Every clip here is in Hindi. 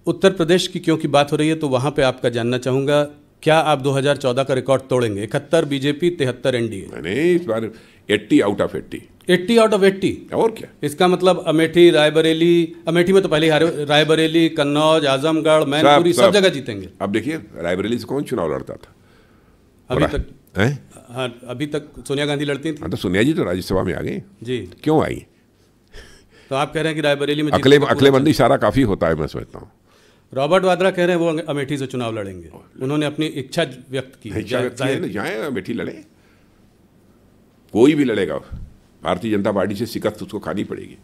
उत्तर प्रदेश की क्योंकि बात हो रही है तो वहाँ पे आपका जानना चाहूँगा, क्या आप 2014 का रिकॉर्ड तोड़ेंगे? 71 बीजेपी, 73 एनडीए। नहीं, इस बार 80 आउट ऑफ 80। 80 out of 80? और क्या? इसका मतलब अमेठी, रायबरेली, अमेठी में तो पहले ही हारे, रायबरेली, कन्नौज, आजमगढ़, मैनपुरी सब जगह जीतेंगे। अब देखिए, रायबरेली से कौन चुनाव लड़ता था अभी तक? हाँ, अभी तक सोनिया गांधी लड़ती थी। हाँ, तो सोनिया जी तो राज्यसभा में आ गई जी। क्यों आई? तो आप कह रहे हैं कि रायबरेली में अकलेमंदी सारा काफी होता है, मैं समझता हूँ। रॉबर्ट वाड्रा कह रहे हैं वो अमेठी से चुनाव लड़ेंगे, उन्होंने अपनी इच्छा व्यक्त की है। जाए अमेठी लड़े, कोई भी लड़ेगा, भारतीय जनता पार्टी से शिकस्त उसको खानी पड़ेगी।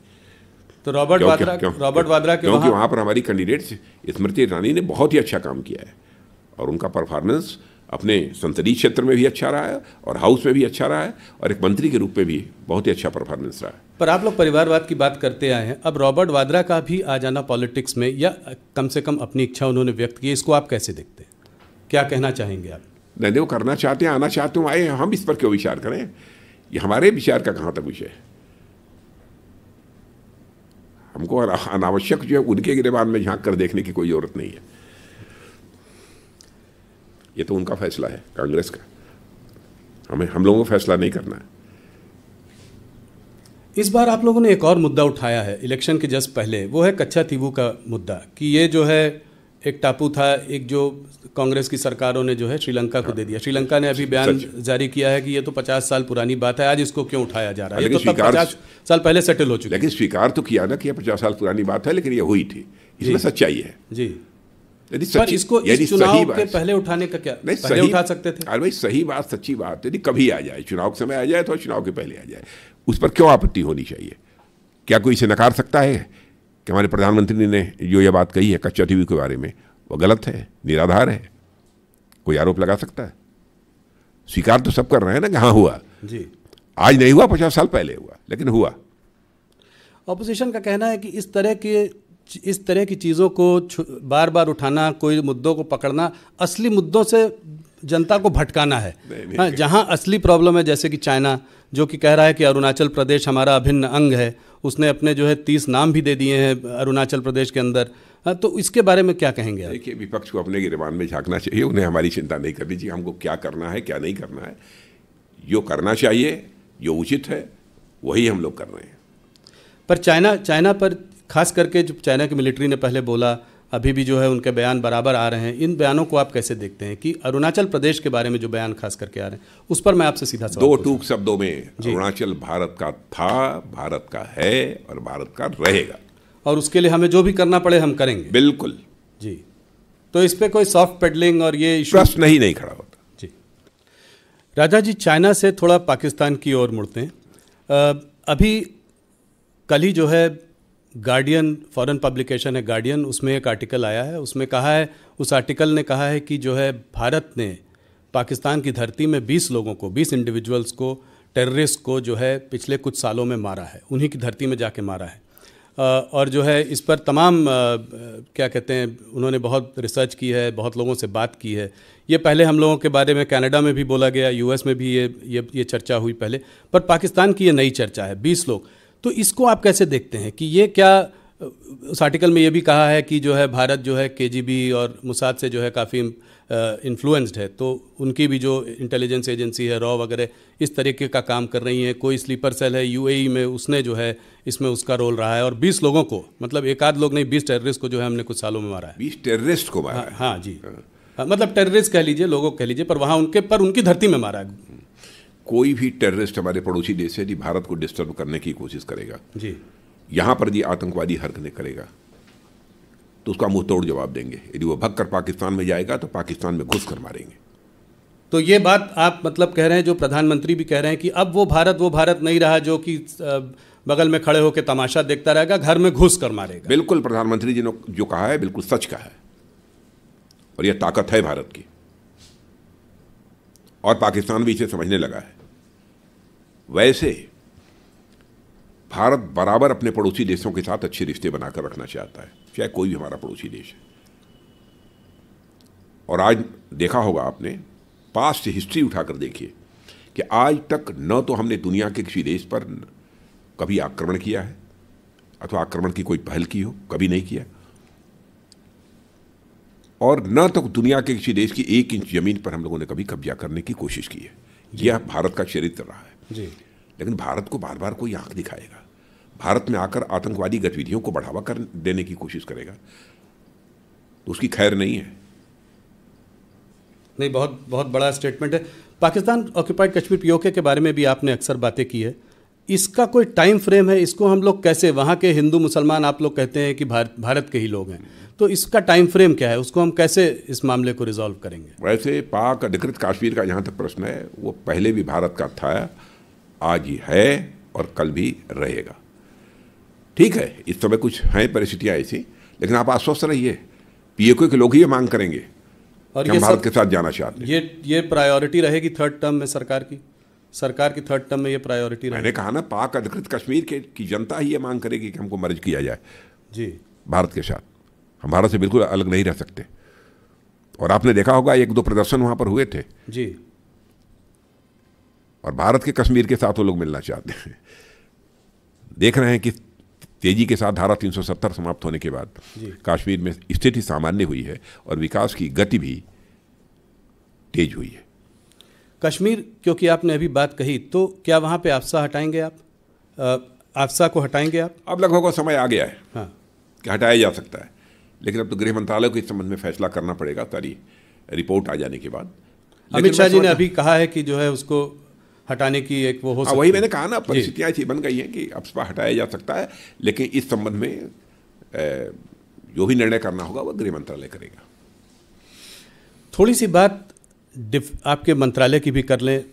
तो रॉबर्ट वाड्रा क्योंकि वहाँ पर हमारी कैंडिडेट स्मृति ईरानी ने बहुत ही अच्छा काम किया है और उनका परफॉर्मेंस अपने संसदीय क्षेत्र में भी अच्छा रहा है और हाउस में भी अच्छा रहा है और एक मंत्री के रूप में भी बहुत ही अच्छा परफॉर्मेंस रहा है। पर आप लोग परिवारवाद की बात करते आए हैं, अब रॉबर्ट वाड्रा का भी आ जाना पॉलिटिक्स में, या कम से कम अपनी इच्छा उन्होंने व्यक्त की, इसको आप कैसे देखते हैं? क्या कहना चाहेंगे आप? नहीं, वो करना चाहते हैं, आना चाहते हैं, आए, हम इस पर क्यों विचार करें? ये हमारे विचार का कहाँ तक विषय है? हमको अनावश्यक जो है उनके गिरेबान में झांक कर देखने की कोई जरूरत नहीं है। ये तो उनका फैसला है, कांग्रेस का, हम लोगों को फैसला नहीं करना है। इस बार आप लोगों ने एक और मुद्दा उठाया है इलेक्शन के जस्ट पहले, वो है कच्छातीवू का मुद्दा, कि ये जो है एक टापू था, एक जो कांग्रेस की सरकारों ने जो है श्रीलंका को दे दिया। श्रीलंका ने अभी बयान जारी किया है कि ये तो 50 साल पुरानी बात है, आज इसको क्यों उठाया जा रहा है? ये तो तब 50 साल पहले सेटल हो चुकी है। लेकिन स्वीकार तो किया ना कि 50 साल पुरानी बात है, लेकिन ये हुई थी, इसमें सच्चाई है जी। पर इसको इस चुनाव के पहले उठाने का क्या, पहले उठा सकते थे? अरे भाई, सही बात, सच्ची बात, यदि कभी आ जाए, चुनाव के समय आ जाए तो चुनाव के पहले आ जाए, उस पर क्यों आपत्ति होनी चाहिए? क्या कोई इसे नकार सकता है कि हमारे प्रधानमंत्री ने जो ये बात कही है कच्छातीवू के बारे में वो गलत है, निराधार है? कोई आरोप लगा सकता है? स्वीकार तो सब कर रहे हैं ना कि हाँ हुआ जी, आज नहीं हुआ, 50 साल पहले हुआ, लेकिन हुआ। ऑपोजिशन का कहना है कि इस तरह की चीज़ों को बार बार उठाना, कोई मुद्दों को पकड़ना, असली मुद्दों से जनता को भटकाना है। हाँ, जहाँ असली प्रॉब्लम है, जैसे कि चाइना जो कि कह रहा है कि अरुणाचल प्रदेश हमारा अभिन्न अंग है, उसने अपने जो है 30 नाम भी दे दिए हैं अरुणाचल प्रदेश के अंदर। हाँ, तो इसके बारे में क्या कहेंगे आप? देखिए, विपक्ष को अपने गिरबान में झांकना चाहिए, उन्हें हमारी चिंता नहीं करनी चाहिए। हमको क्या करना है क्या नहीं करना है, जो करना चाहिए, जो उचित है, वही हम लोग कर रहे हैं। पर चाइना पर खास करके जो चाइना की मिलिट्री ने पहले बोला, अभी भी जो है उनके बयान बराबर आ रहे हैं, इन बयानों को आप कैसे देखते हैं कि अरुणाचल प्रदेश के बारे में जो बयान खास करके आ रहे हैं, उस पर मैं आपसे सीधा सवाल। 2 टूक शब्दों में, अरुणाचल भारत का था, भारत का है और भारत का रहेगा, और उसके लिए हमें जो भी करना पड़े हम करेंगे। बिल्कुल जी। तो इस पर कोई सॉफ्ट पेडलिंग और ये प्रश्न नहीं खड़ा होता जी। राजा जी, चाइना से थोड़ा पाकिस्तान की ओर मुड़ते हैं। अभी कल ही जो है गार्डियन, फॉरेन पब्लिकेशन है गार्डियन, उसमें एक आर्टिकल आया है, उसमें कहा है, उस आर्टिकल ने कहा है कि जो है भारत ने पाकिस्तान की धरती में 20 लोगों को, 20 इंडिविजुअल्स को, टेररिस्ट को जो है पिछले कुछ सालों में मारा है, उन्हीं की धरती में जाके मारा है। और जो है इस पर तमाम क्या कहते हैं, उन्होंने बहुत रिसर्च की है, बहुत लोगों से बात की है। ये पहले हम लोगों के बारे में कनाडा में भी बोला गया, यूएस में भी ये चर्चा हुई पहले, पर पाकिस्तान की ये नई चर्चा है, 20 लोग। तो इसको आप कैसे देखते हैं कि ये क्या, उस आर्टिकल में ये भी कहा है कि जो है भारत जो है केजीबी और मुसाद से जो है काफ़ी इन्फ्लुएंस्ड है, तो उनकी भी जो इंटेलिजेंस एजेंसी है, रॉ वगैरह, इस तरीके का काम कर रही हैं। कोई स्लीपर सेल है यूएई में, उसने जो है इसमें उसका रोल रहा है, और 20 लोगों को, मतलब एक आध लोग नहीं, 20 टेररिस्ट को जो है हमने कुछ सालों में मारा है। 20 टेररिस्ट को मारा है? हाँ जी, मतलब टेररिस्ट कह लीजिए, लोगों कह लीजिए, पर वहाँ उनकी धरती में मारा है। कोई भी टेररिस्ट हमारे पड़ोसी देश से यदि भारत को डिस्टर्ब करने की कोशिश करेगा जी, यहाँ पर यदि आतंकवादी हरकतें करेगा तो उसका मुंह तोड़ जवाब देंगे। यदि वो भगकर पाकिस्तान में जाएगा तो पाकिस्तान में घुस कर मारेंगे। तो ये बात आप मतलब कह रहे हैं, जो प्रधानमंत्री भी कह रहे हैं कि अब वो भारत नहीं रहा जो कि बगल में खड़े होकर तमाशा देखता रहेगा, घर में घुस कर मारेगा। बिल्कुल, प्रधानमंत्री जी ने जो कहा है बिल्कुल सच कहा है, और यह ताकत है भारत की, और पाकिस्तान भी इसे समझने लगा है। वैसे भारत बराबर अपने पड़ोसी देशों के साथ अच्छे रिश्ते बनाकर रखना चाहता है, चाहे कोई भी हमारा पड़ोसी देश है। और आज देखा होगा आपने, पास्ट हिस्ट्री उठाकर देखिए कि आज तक न तो हमने दुनिया के किसी देश पर कभी आक्रमण किया है, अथवा आक्रमण की कोई पहल की हो, कभी नहीं किया। और न तो दुनिया के किसी देश की 1 इंच जमीन पर हम लोगों ने कभी कब्जा करने की कोशिश की है। यह भारत का चरित्र रहा है जी। लेकिन भारत को बार बार कोई आंख दिखाएगा, भारत में आकर आतंकवादी गतिविधियों को बढ़ावा कर देने की कोशिश करेगा तो उसकी खैर नहीं है। नहीं, बहुत बहुत बड़ा स्टेटमेंट है। पाकिस्तान ऑक्यूपाइड कश्मीर पीओके के बारे में भी आपने अक्सर बातें की है, इसका कोई टाइम फ्रेम है? इसको हम लोग कैसे, वहाँ के हिंदू मुसलमान आप लोग कहते हैं कि भारत के ही लोग हैं, तो इसका टाइम फ्रेम क्या है? उसको हम कैसे इस मामले को रिजॉल्व करेंगे? वैसे पाक अधिकृत कश्मीर का जहाँ तक प्रश्न है, वो पहले भी भारत का था, आज ही है और कल भी रहेगा। ठीक है, इस समय कुछ हैं परिस्थितियाँ ऐसी, लेकिन आप आश्वस्त रहिए, पीओके के लोग ही ये मांग करेंगे और हम भारत के साथ जाना चाहते हैं। ये प्रायोरिटी रहेगी थर्ड टर्म में सरकार की थर्ड टर्म में ये प्रायोरिटी रहेगी। मैंने कहा ना, पाक अधिकृत कश्मीर की जनता ही ये मांग करेगी कि हमको मर्ज किया जाए जी भारत के साथ। हम भारत से बिल्कुल अलग नहीं रह सकते। और आपने देखा होगा 1-2 प्रदर्शन वहां पर हुए थे जी, और भारत के कश्मीर के साथ वो लोग मिलना चाहते हैं। देख रहे हैं कि तेजी के साथ धारा 370 समाप्त होने के बाद कश्मीर में स्थिति सामान्य हुई है और विकास की गति भी तेज हुई है। कश्मीर, क्योंकि आपने अभी बात कही, तो क्या वहाँ पे आफ्सा हटाएंगे आप? आफ्सा को हटाएंगे आप? अब लगभग वो समय आ गया है हाँ कि हटाया जा सकता है, लेकिन अब तो गृह मंत्रालय को इस संबंध में फैसला करना पड़ेगा सारी रिपोर्ट आ जाने के बाद। अमित शाह जी ने अभी कहा है कि जो है उसको हटाने की एक वो हो सकती है। वही मैंने कहा ना, परिस्थितियाँ ऐसी बन गई हैं कि आफ्सा हटाया जा सकता है, लेकिन इस संबंध में जो भी निर्णय करना होगा वह गृह मंत्रालय करेगा। थोड़ी सी बात आपके मंत्रालय की भी कर लें।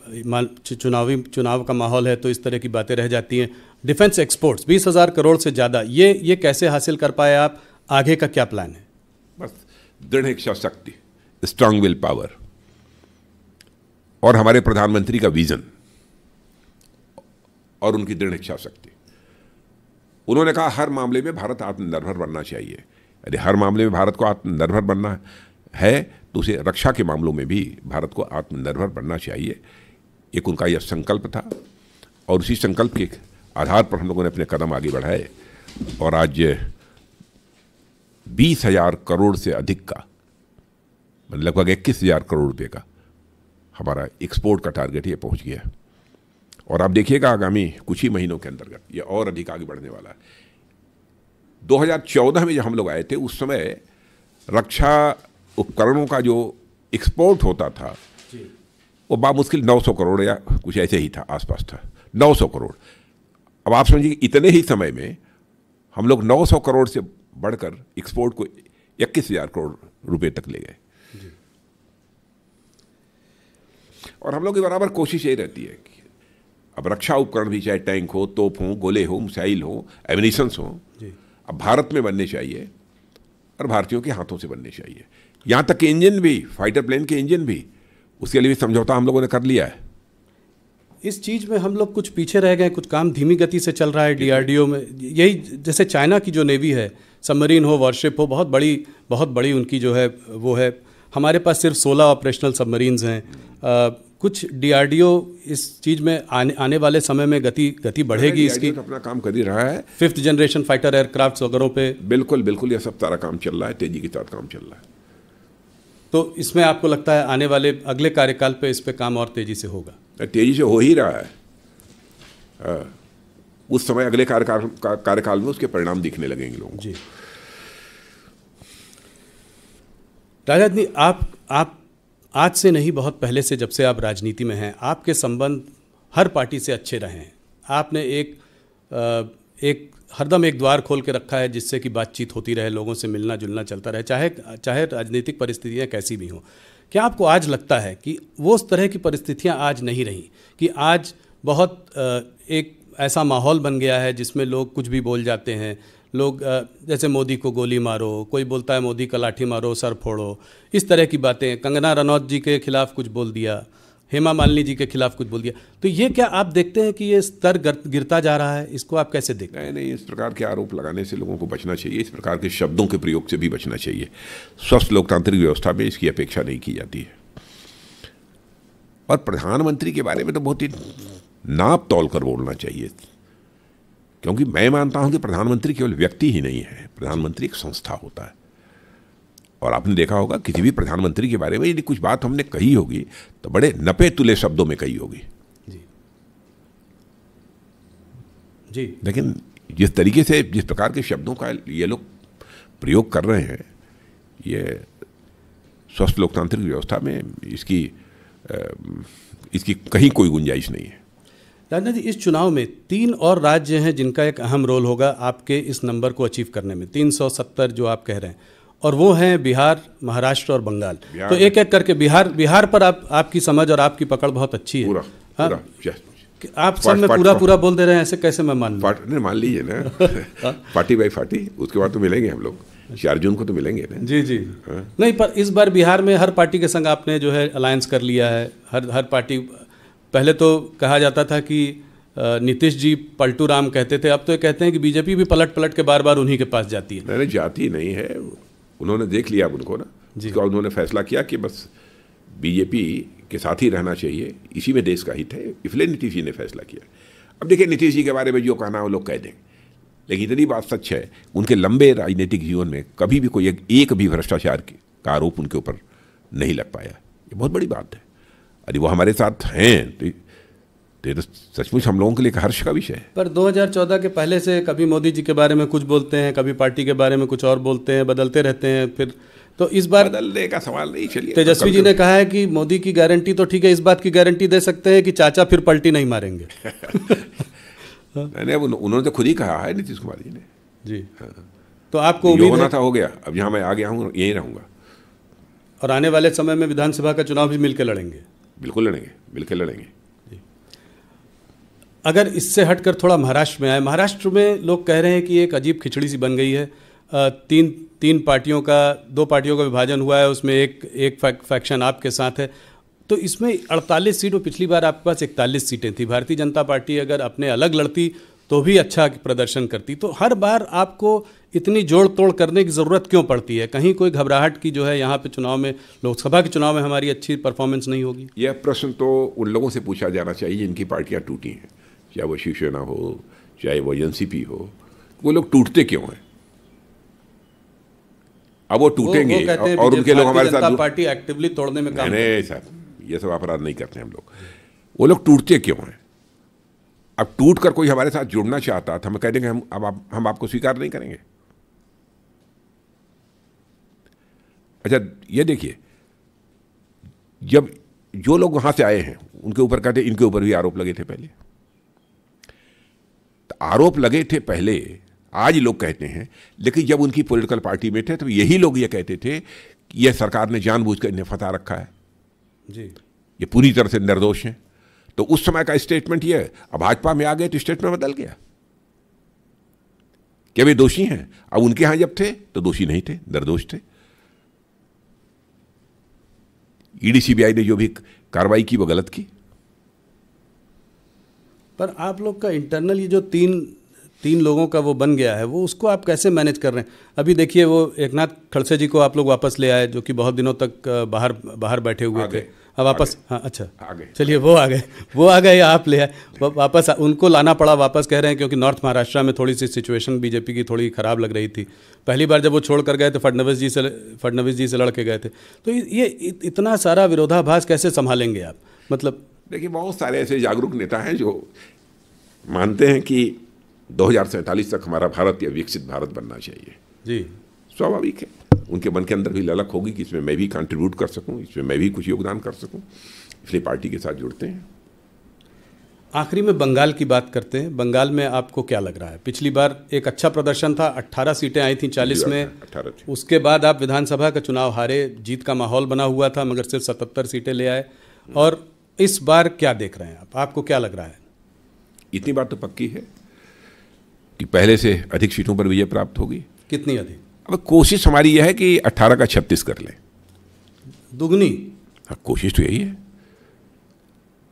चुनाव का माहौल है तो इस तरह की बातें रह जाती हैं। डिफेंस एक्सपोर्ट्स 20,000 करोड़ से ज़्यादा, ये कैसे हासिल कर पाए आप? आगे का क्या प्लान है? बस दृढ़ इच्छा शक्ति, स्ट्रांग विल पावर, और हमारे प्रधानमंत्री का विजन और उनकी दृढ़ इच्छा शक्ति। उन्होंने कहा हर मामले में भारत आत्मनिर्भर बनना चाहिए। यदि हर मामले में भारत को आत्मनिर्भर बनना है तो उसे रक्षा के मामलों में भी भारत को आत्मनिर्भर बनना चाहिए। एक उनका यह संकल्प था और उसी संकल्प के आधार पर हम लोगों ने अपने कदम आगे बढ़ाए और आज 20,000 करोड़ से अधिक का, लगभग 21,000 करोड़ रुपए का हमारा एक्सपोर्ट का टारगेट ये पहुंच गया। और आप देखिएगा आगामी कुछ ही महीनों के अंतर्गत ये और अधिक आगे बढ़ने वाला है। 2014 में जब हम लोग आए थे उस समय रक्षा उपकरणों का जो एक्सपोर्ट होता था वो बामुश्किल 900 करोड़ या कुछ ऐसे ही था, आसपास था 900 करोड़। अब आप समझिए इतने ही समय में हम लोग 900 करोड़ से बढ़कर एक्सपोर्ट को 21,000 करोड़ रुपए तक ले गए। और हम लोग की बराबर कोशिश यही रहती है कि अब रक्षा उपकरण भी, चाहे टैंक हो, तोप हो, गोले हो, मिसाइल हो, एमिनिशंस हो, अब भारत में बनने चाहिए और भारतीयों के हाथों से बनने चाहिए। यहाँ तक कि इंजन भी, फाइटर प्लेन के इंजन भी, उसके लिए भी समझौता हम लोगों ने कर लिया है। इस चीज़ में हम लोग कुछ पीछे रह गए, कुछ काम धीमी गति से चल रहा है डीआरडीओ में। यही जैसे चाइना की जो नेवी है, सबमरीन हो, वॉरशिप हो, बहुत बड़ी उनकी जो है वो है। हमारे पास सिर्फ 16 ऑपरेशनल सबमरीन्स हैं। कुछ डीआरडीओ इस चीज़ में आने वाले समय में गति बढ़ेगी इसकी। तो अपना काम कर ही रहा है, 5th जनरेशन फाइटर एयरक्राफ्ट वगैरह पे। बिल्कुल यह सब सारा काम चल रहा है, तेजी के साथ काम चल रहा है। तो इसमें आपको लगता है आने वाले अगले कार्यकाल पे इस पे काम और तेजी से होगा? तेजी से हो ही रहा है। उस समय अगले कार्यकाल में उसके परिणाम दिखने लगेंगे लोगों को। जी राजनीति, आप आज से नहीं, बहुत पहले से, जब से आप राजनीति में हैं, आपके संबंध हर पार्टी से अच्छे रहे हैं। आपने एक हरदम एक द्वार खोल के रखा है जिससे कि बातचीत होती रहे, लोगों से मिलना जुलना चलता रहे, चाहे राजनीतिक परिस्थितियां कैसी भी हों। क्या आपको आज लगता है कि वो उस तरह की परिस्थितियां आज नहीं रही, कि आज बहुत एक ऐसा माहौल बन गया है जिसमें लोग कुछ भी बोल जाते हैं? लोग जैसे मोदी को गोली मारो, कोई बोलता है मोदी का लाठी मारो, सर फोड़ो, इस तरह की बातें। कंगना रनौत जी के खिलाफ कुछ बोल दिया, हेमा मालिनी जी के खिलाफ कुछ बोल दिया। तो ये क्या आप देखते हैं कि ये स्तर गिरता जा रहा है? इसको आप कैसे देखते हैं? नहीं, इस प्रकार के आरोप लगाने से लोगों को बचना चाहिए, इस प्रकार के शब्दों के प्रयोग से भी बचना चाहिए। स्वस्थ लोकतांत्रिक व्यवस्था में इसकी अपेक्षा नहीं की जाती है। और प्रधानमंत्री के बारे में तो बहुत ही नाप तोल कर बोलना चाहिए, क्योंकि मैं मानता हूं कि प्रधानमंत्री केवल व्यक्ति ही नहीं है, प्रधानमंत्री एक संस्था होता है और आपने देखा होगा किसी भी प्रधानमंत्री के बारे में यदि कुछ बात हमने कही होगी तो बड़े नपे तुले शब्दों में कही होगी जी जी। लेकिन जिस तरीके से, जिस प्रकार के शब्दों का ये लोग प्रयोग कर रहे हैं, ये स्वस्थ लोकतांत्रिक व्यवस्था में इसकी कहीं कोई गुंजाइश नहीं है। राजनाथ जी, इस चुनाव में 3 और राज्य हैं जिनका एक अहम रोल होगा आपके इस नंबर को अचीव करने में, 370 जो आप कह रहे हैं, और वो हैं बिहार, महाराष्ट्र और बंगाल। तो एक एक करके बिहार पर आपकी समझ और आपकी पकड़ बहुत अच्छी है। पूरा आप सब में पूरा बोल दे रहे हैं, ऐसे कैसे मैं मान लूं? मान लीजिए ना पार्टी बाई पार्टी, उसके बाद तो मिलेंगे हम लोग, 4 जून को तो मिलेंगे ना। जी जी। नहीं, पर इस बार बिहार में हर पार्टी के संग आपने जो है अलायंस कर लिया है। हर पार्टी, पहले तो कहा जाता था कि नीतीश जी पलटू राम कहते थे, अब तो ये कहते हैं कि बीजेपी भी पलट के बार उन्हीं के पास जाती है। नहीं, जाती नहीं है, उन्होंने देख लिया अब उनको ना, उसके बाद उन्होंने फैसला किया कि बस बीजेपी के साथ ही रहना चाहिए, इसी में देश का हित है, इसलिए नीतीश जी ने फैसला किया। अब देखिए, नीतीश जी के बारे में जो कहना वो लोग कह देंगे, लेकिन इतनी बात सच है, उनके लंबे राजनीतिक जीवन में कभी भी कोई एक भी भ्रष्टाचार का आरोप उनके ऊपर नहीं लग पाया। ये बहुत बड़ी बात है। अरे वो हमारे साथ हैं तो ये तो सचमुच हम लोगों के लिए एक हर्ष का विषय है। पर 2014 के पहले से कभी मोदी जी के बारे में कुछ बोलते हैं, कभी पार्टी के बारे में कुछ और बोलते हैं, बदलते रहते हैं। फिर तो इस बार बदलने का सवाल नहीं। चलिए, तेजस्वी जी ने कहा है कि मोदी की गारंटी तो ठीक है, इस बात की गारंटी दे सकते हैं कि चाचा फिर पलटी नहीं मारेंगे। नहीं, उन्होंने तो खुद ही कहा है, नीतीश कुमार जी ने। जी हाँ। तो आपको उम्मीद होना था, हो गया। अब यहाँ मैं आ गया हूँ, यहीं रहूँगा। और आने वाले समय में विधानसभा का चुनाव भी मिलकर लड़ेंगे? बिल्कुल लड़ेंगे। अगर इससे हटकर थोड़ा महाराष्ट्र में आए, महाराष्ट्र में लोग कह रहे हैं कि एक अजीब खिचड़ी सी बन गई है। तीन पार्टियों का, 2 पार्टियों का विभाजन हुआ है, उसमें एक फैक्शन आपके साथ है। तो इसमें 48 सीटों, पिछली बार आपके पास 41 सीटें थी। भारतीय जनता पार्टी अगर अपने अलग लड़ती तो भी अच्छा प्रदर्शन करती। तो हर बार आपको इतनी जोड़ तोड़ करने की ज़रूरत क्यों पड़ती है? कहीं कोई घबराहट की जो है यहाँ पे चुनाव में, लोकसभा के चुनाव में हमारी अच्छी परफॉर्मेंस नहीं होगी? यह प्रश्न तो उन लोगों से पूछा जाना चाहिए जिनकी पार्टियाँ टूटी हैं, चाहे वो शिवसेना हो, चाहे वो एनसीपी हो। वो लोग टूटते क्यों हैं? अब वो टूटेंगे और उनके लोग हमारे साथ, पार्टी एक्टिवली तोड़ने में काम नहीं सर, ये सब अपराध नहीं करते हम लोग। वो लोग टूटते क्यों हैं? अब टूट कर कोई हमारे साथ जुड़ना चाहता था, हम कह देंगे हम आपको स्वीकार नहीं करेंगे। अच्छा, ये देखिए, जब जो लोग वहां से आए हैं उनके ऊपर कहते, इनके ऊपर भी आरोप लगे थे पहले, तो आरोप लगे थे पहले, आज लोग कहते हैं। लेकिन जब उनकी पॉलिटिकल पार्टी में थे तो यही लोग ये कहते थे कि यह सरकार ने जानबूझकर इन्हें फंसा रखा है जी, ये पूरी तरह से निर्दोष हैं। तो उस समय का स्टेटमेंट ये है। अब भाजपा में आ गए तो स्टेटमेंट बदल गया कि वे दोषी हैं। अब उनके यहां जब थे तो दोषी नहीं थे, निर्दोष थे। ईडी सीबीआई ने जो भी कार्रवाई की वो गलत की। पर आप लोग का इंटरनल ये जो तीन लोगों का वो बन गया है, वो उसको आप कैसे मैनेज कर रहे हैं? अभी देखिए, वो एकनाथ खड़से जी को आप लोग वापस ले आए, जो कि बहुत दिनों तक बाहर बैठे हुए थे। अब वापस, हाँ अच्छा, चलिए, वो आ गए, आप ले आए वापस। उनको लाना पड़ा वापस, कह रहे हैं क्योंकि नॉर्थ महाराष्ट्र में थोड़ी सी सिचुएशन बीजेपी की थोड़ी खराब लग रही थी। पहली बार जब वो छोड़ कर गए तो फडणवीस जी से लड़ के गए थे। तो ये इतना सारा विरोधाभास कैसे संभालेंगे आप? मतलब देखिए, बहुत सारे ऐसे जागरूक नेता हैं जो मानते हैं कि 2047 तक हमारा भारत या विकसित भारत बनना चाहिए। जी, स्वाभाविक है, उनके मन के अंदर भी ललक होगी कि इसमें मैं भी कंट्रीब्यूट कर सकूं, इसमें मैं भी कुछ योगदान कर सकूं, इसलिए पार्टी के साथ जुड़ते हैं। आखिरी में बंगाल की बात करते हैं। बंगाल में आपको क्या लग रहा है? पिछली बार एक अच्छा प्रदर्शन था, 18 सीटें आई थी 40 में। 18 थी। उसके बाद आप विधानसभा का चुनाव हारे, जीत का माहौल बना हुआ था, मगर सिर्फ 77 सीटें ले आए। और इस बार क्या देख रहे हैं आप? आपको क्या लग रहा है? इतनी बात तो पक्की है कि पहले से अधिक सीटों पर विजय प्राप्त होगी। कितनी अधिक? अब कोशिश हमारी यह है कि 18 का 36 कर लें। दुगनी? हाँ, कोशिश तो यही है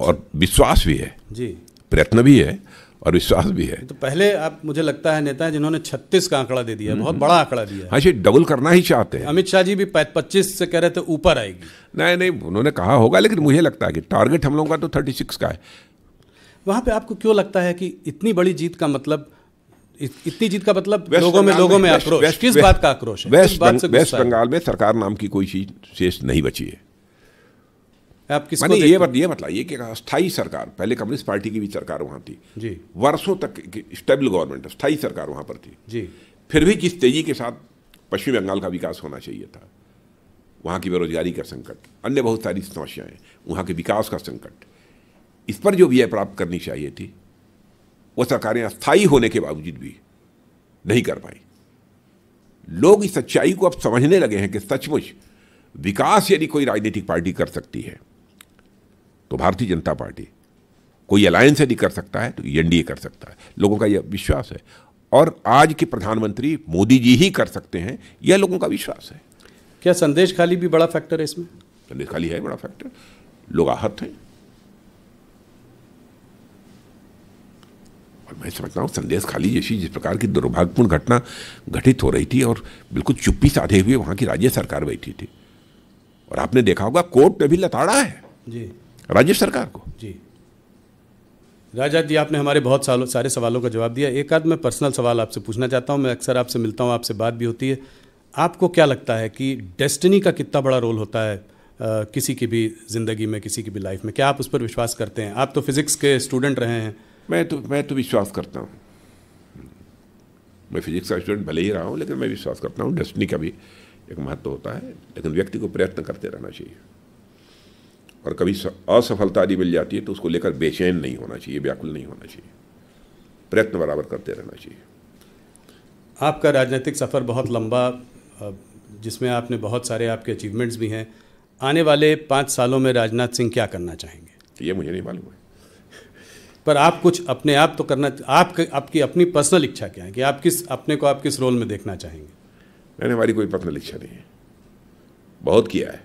और विश्वास भी है जी, प्रयत्न भी है और विश्वास भी है। तो पहले आप, मुझे लगता है, नेता है जिन्होंने 36 का आंकड़ा दे दिया, बहुत बड़ा आंकड़ा दिया। हाँ, ये डबल करना ही चाहते हैं। अमित शाह जी भी 25 से कह रहे थे ऊपर आएगी। नहीं, उन्होंने कहा होगा, लेकिन मुझे लगता है कि टारगेट हम लोगों का तो 36 का है। वहाँ पे आपको क्यों लगता है कि इतनी बड़ी जीत का मतलब इतनी जीत का मतलब लोगों में आक्रोश, किस बात का आक्रोश है? वेस्ट बंगाल में सरकार नाम की कोई चीज शेष नहीं बची है। आप किसको ये बताइए कि अस्थाई सरकार, पहले कम्युनिस्ट पार्टी की भी सरकार वहां थी जी, वर्षों तक स्टेबल गवर्नमेंट, स्थायी सरकार वहां पर थी जी, फिर भी जिस तेजी के साथ पश्चिम बंगाल का विकास होना चाहिए था, वहाँ की बेरोजगारी का संकट, अन्य बहुत सारी समस्याएं, वहाँ के विकास का संकट, इस पर जो विजय प्राप्त करनी चाहिए थी वो सरकारें अस्थायी होने के बावजूद भी नहीं कर पाई। लोग इस सच्चाई को अब समझने लगे हैं कि सचमुच विकास यदि कोई राजनीतिक पार्टी कर सकती है तो भारतीय जनता पार्टी, कोई अलायंस यदि कर सकता है तो एनडीए कर सकता है। लोगों का यह विश्वास है और आज के प्रधानमंत्री मोदी जी ही कर सकते हैं, यह लोगों का विश्वास है। क्या संदेश खाली भी बड़ा फैक्टर है इसमें? संदेश खाली है बड़ा फैक्टर, लोग आहत हैं। और मैं समझता हूं संदेश खाली जैसी जिस प्रकार की दुर्भाग्यपूर्ण घटना घटित हो रही थी और बिल्कुल चुप्पी साधे हुए वहां की राज्य सरकार बैठी थी, और आपने देखा होगा कोर्ट ने भी लताड़ा है जी राज्य सरकार को। जी राजा जी, आपने हमारे बहुत सारे सवालों का जवाब दिया। एक आध मैं पर्सनल सवाल आपसे पूछना चाहता हूं। मैं अक्सर आपसे मिलता हूं, आपसे बात भी होती है। आपको क्या लगता है कि डेस्टिनी का कितना बड़ा रोल होता है किसी की भी ज़िंदगी में, किसी की भी लाइफ में? क्या आप उस पर विश्वास करते हैं? आप तो फिज़िक्स के स्टूडेंट रहे हैं। मैं तो विश्वास करता हूँ। मैं फिजिक्स का स्टूडेंट भले ही रहा हूँ, लेकिन मैं विश्वास करता हूँ डेस्टिनी का भी एक महत्व होता है, लेकिन व्यक्ति को प्रयत्न करते रहना चाहिए। और कभी असफलता यदि मिल जाती है तो उसको लेकर बेचैन नहीं होना चाहिए, व्याकुल नहीं होना चाहिए, प्रयत्न बराबर करते रहना चाहिए। आपका राजनीतिक सफ़र बहुत लंबा, जिसमें आपने बहुत सारे आपके अचीवमेंट्स भी हैं। आने वाले 5 सालों में राजनाथ सिंह क्या करना चाहेंगे? ये मुझे नहीं मालूम है, पर आप कुछ अपने आप तो करना, आपकी अपनी पर्सनल इच्छा क्या है कि आप किस रोल में देखना चाहेंगे? मैंने हमारी कोई पर्सनल इच्छा नहीं है, बहुत किया है।